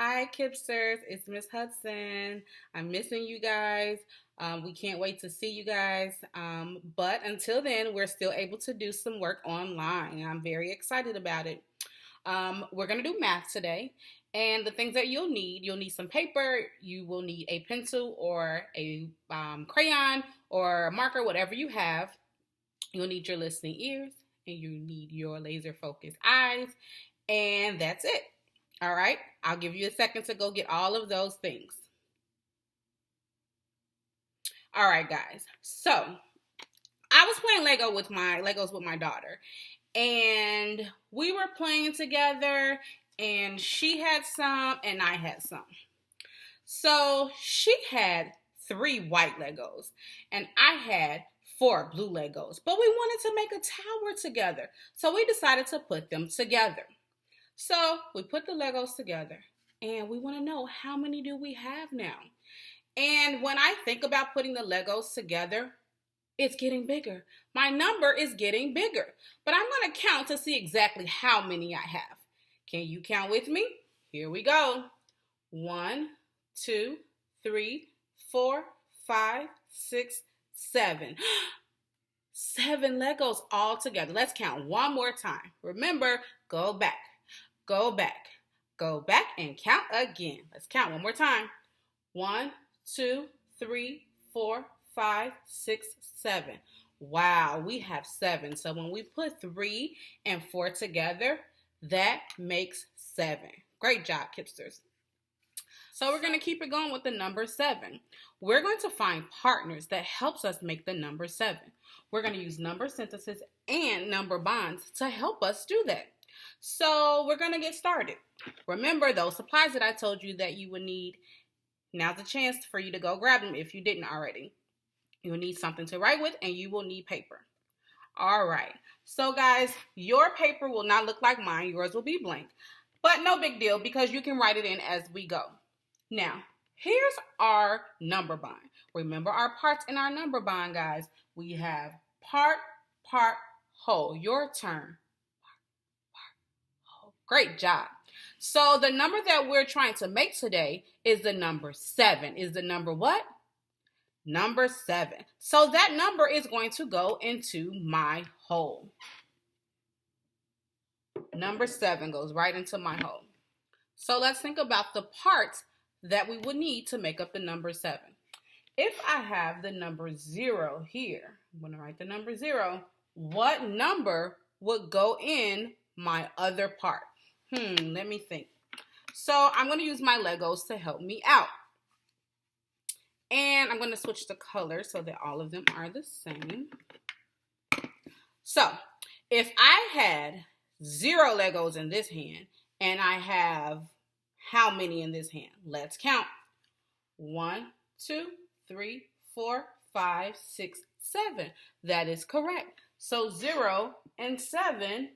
Hi, Kipsters. It's Miss Hudson. I'm missing you guys. We can't wait to see you guys. But until then, we're still able to do some work online. I'm very excited about it. We're going to do math today. And the things that you'll need some paper, you will need a pencil or a crayon or a marker, whatever you have. You'll need your listening ears and you need your laser focused eyes. And that's it. All right. I'll give you a second to go get all of those things. All right, guys. So I was playing Legos with my daughter, and we were playing together, and she had some, and I had some. So she had 3 white Legos, and I had 4 blue Legos. But we wanted to make a tower together, so we decided to put them together. So we put the Legos together and we want to know how many do we have now? And when I think about putting the Legos together, it's getting bigger. My number is getting bigger. But I'm going to count to see exactly how many I have. Can you count with me? Here we go. 1, 2, 3, 4, 5, 6, 7. 7 Legos all together. Let's count one more time. Remember, go back. Go back. Go back and count again. Let's count one more time. 1, 2, 3, 4, 5, 6, 7. Wow, we have 7. So when we put 3 and 4 together, that makes 7. Great job, Kipsters. So we're going to keep it going with the number 7. We're going to find partners that helps us make the number 7. We're going to use number sentences and number bonds to help us do that. So we're going to get started. Remember those supplies that I told you that you would need. Now's the chance for you to go grab them if you didn't already. You'll need something to write with and you will need paper. All right. So guys, your paper will not look like mine. Yours will be blank. But no big deal because you can write it in as we go. Now, here's our number bond. Remember our parts in our number bond, guys. We have part, whole. Your turn. Great job. So the number that we're trying to make today is the number 7. Is the number what? Number 7. So that number is going to go into my whole. Number 7 goes right into my whole. So let's think about the parts that we would need to make up the number 7. If I have the number 0 here, I'm going to write the number 0. What number would go in my other part? Let me think. So I'm going to use my Legos to help me out. And I'm going to switch the color so that all of them are the same. So if I had 0 Legos in this hand and I have how many in this hand? Let's count. 1, 2, 3, 4, 5, 6, 7. That is correct. So 0 and 7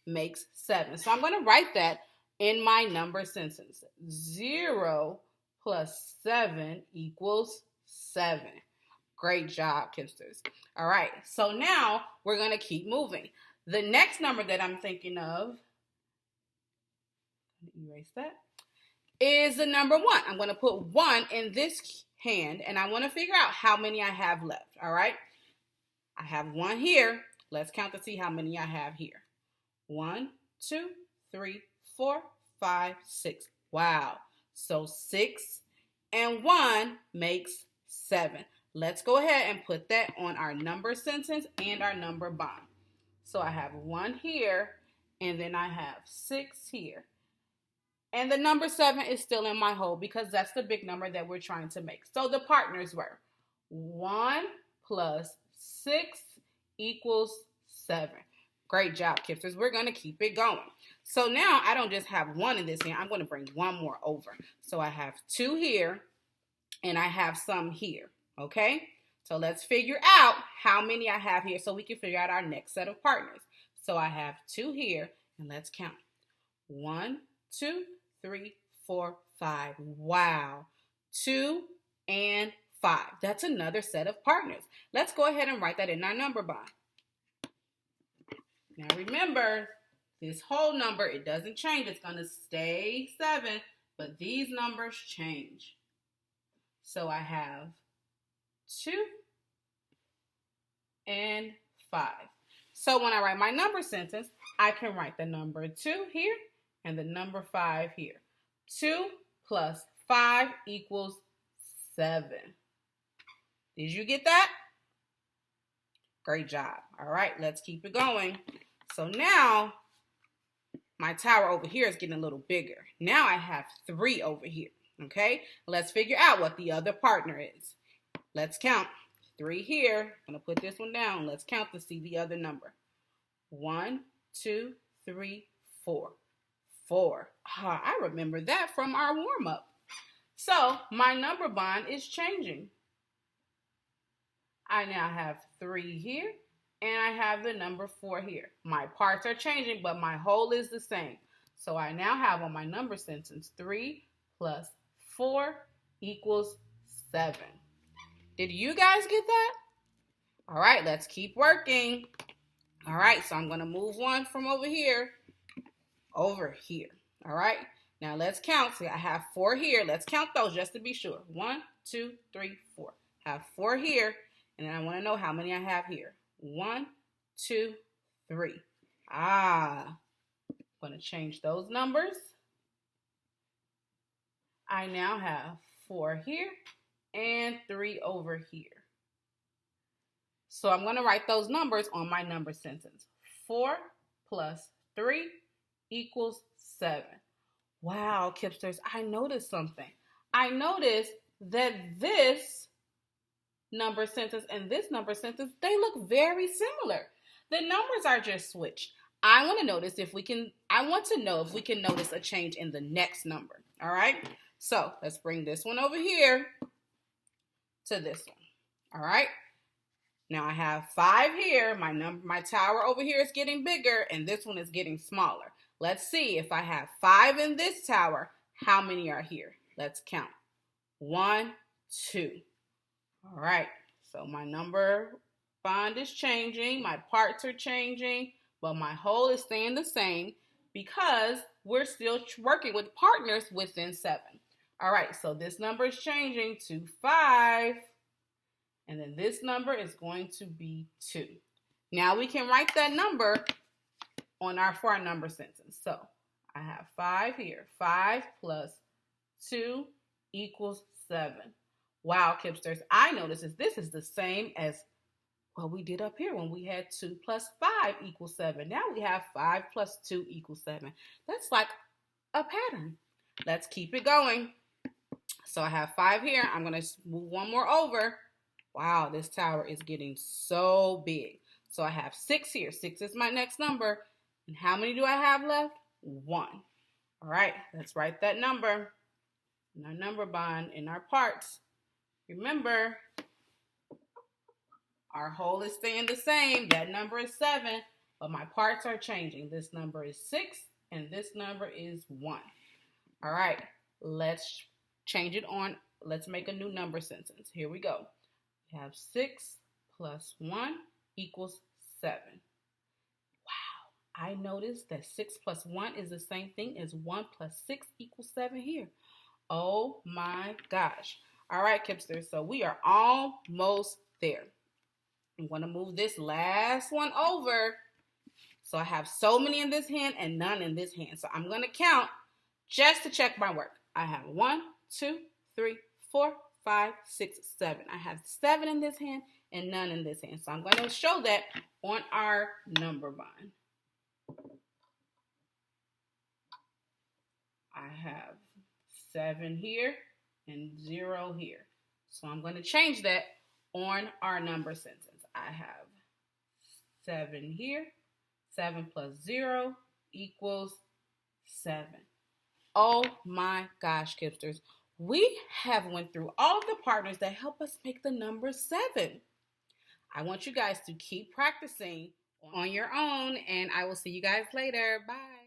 makes 7. So I'm going to write that in my number sentence. 0 plus 7 equals 7. Great job, Kipsters. All right, so now we're going to keep moving. The next number that I'm thinking of, erase that, is the number 1. I'm going to put 1 in this hand, and I want to figure out how many I have left, all right? I have 1 here. Let's count to see how many I have here. 1, 2, 3, 4, 5, 6. Wow. So 6 and 1 makes 7. Let's go ahead and put that on our number sentence and our number bond. So I have 1 here, and then I have 6 here. And the number 7 is still in my whole because that's the big number that we're trying to make. So the partners were 1 plus 6 equals 7. Great job, Kipsters. We're going to keep it going. So now I don't just have 1 in this hand. I'm going to bring 1 more over. So I have 2 here and I have some here. Okay? So let's figure out how many I have here so we can figure out our next set of partners. So I have 2 here and let's count. 1, 2, 3, 4, 5. Wow. 2 and 5. That's another set of partners. Let's go ahead and write that in our number bond. Now remember, this whole number, it doesn't change. It's going to stay 7. but these numbers change. So I have 2 and 5. So when I write my number sentence, I can write the number 2 here and the number 5 here. 2 plus 5 equals 7. Did you get that? Great job. All right, let's keep it going. So now my tower over here is getting a little bigger. Now I have 3 over here. Okay, let's figure out what the other partner is. Let's count. 3 here. I'm going to put this one down. Let's count to see the other number. 1, 2, 3, 4. 4. I remember that from our warm-up. So my number bond is changing. I now have 3 here, and I have the number 4 here. My parts are changing, but my whole is the same. So I now have on my number sentence 3 plus 4 equals 7. Did you guys get that? All right, let's keep working. All right, so I'm going to move one from over here. All right, now let's count. See, I have 4 here. Let's count those just to be sure. 1, 2, 3, 4. I have 4 here, and I want to know how many I have here. 1, 2, 3. I'm going to change those numbers. I now have 4 here and 3 over here. So I'm going to write those numbers on my number sentence. 4 plus 3 equals 7. Wow, Kipsters, I noticed something. I noticed that this number sentence and this number sentence, they look very similar. The numbers are just switched. I want to know if we can notice a change in the next number. All right? So let's bring this one over here to this one. All right? Now I have 5 here. My tower over here is getting bigger, and this one is getting smaller. Let's see if I have 5 in this tower, how many are here? Let's count. 1, 2. All right, so my number bond is changing. My parts are changing, but my whole is staying the same because we're still working with partners within 7. All right, so this number is changing to 5. And then this number is going to be 2. Now we can write that number for our number sentence. So I have 5 here. 5 plus 2 equals 7. Wow, Kipsters, I noticed this is the same as what we did up here when we had 2 plus 5 equals 7. Now we have 5 plus 2 equals 7. That's like a pattern. Let's keep it going. So I have 5 here. I'm going to move one more over. Wow, this tower is getting so big. So I have 6 here. 6 is my next number. And how many do I have left? 1. All right, let's write that number in our number bond in our parts. Remember, our whole is staying the same. That number is 7, but my parts are changing. This number is 6, and this number is 1. All right, let's change it on. Let's make a new number sentence. Here we go. We have 6 plus 1 equals 7. Wow, I noticed that 6 plus 1 is the same thing as 1 plus 6 equals 7 here. Oh my gosh. All right, Kipsters, so we are almost there. I'm going to move this last one over. So I have so many in this hand and none in this hand. So I'm going to count just to check my work. I have 1, 2, 3, 4, 5, 6, 7. I have 7 in this hand and none in this hand. So I'm going to show that on our number bond. I have 7 here and 0 here. So I'm going to change that on our number sentence. I have 7 here. 7 plus 0 equals 7. Oh my gosh, Kipsters. We have went through all of the partners that help us make the number 7. I want you guys to keep practicing on your own, and I will see you guys later. Bye.